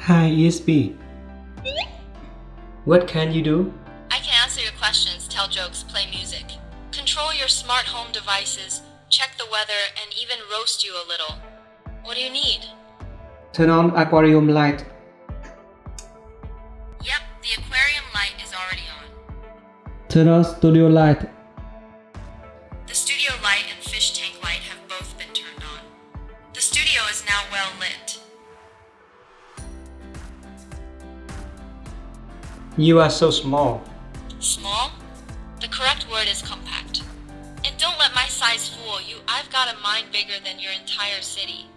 Hi ESP. What can you do? I can answer your questions, tell jokes, play music, control your smart home devices, check the weather, and even roast you a little. What do you need? Turn on aquarium light. Yep, the aquarium light is already on. Turn on studio light. The studio light and fish tank light have both been turned on. The studio is now well lit. You are so small. Small? The correct word is compact. And don't let my size fool you. I've got a mind bigger than your entire city.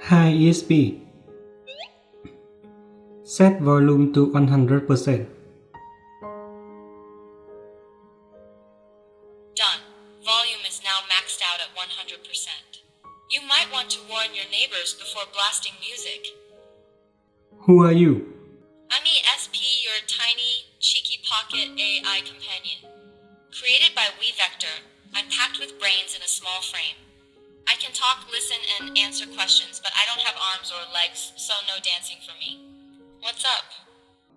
Hi ESP. Set volume to 100%. Done. Volume is now maxed out at 100%. You might want to warn your neighbors before blasting music. Who are you? I'm ESP, your tiny, cheeky pocket AI companion. Created by WeVector, I'm packed with brains in a small frame. I can talk, listen, and answer questions, but I don't have arms or legs, so no dancing for me. What's up?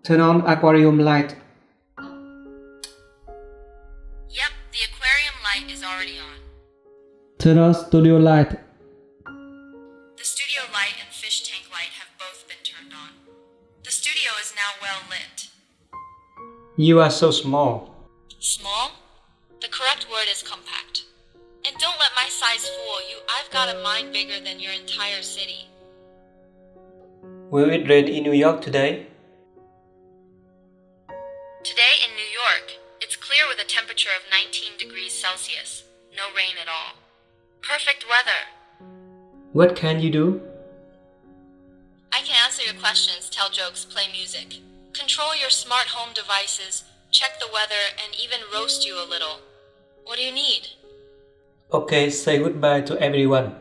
Turn on aquarium light. Yep, the aquarium light is already on. Turn on studio light. The studio light and fish tank light have both been turned on. The studio is now well lit. You are so small. Small? The correct word is compact. And don't let my size fool you, I've got a mind bigger than your entire city. Will it rain in New York today? Today in New York, it's clear with a temperature of 19 degrees Celsius. No rain at all. Perfect weather. What can you do? I can answer your questions, tell jokes, play music, control your smart home devices, check the weather, and even roast you a little. What do you need? Okay, say goodbye to everyone.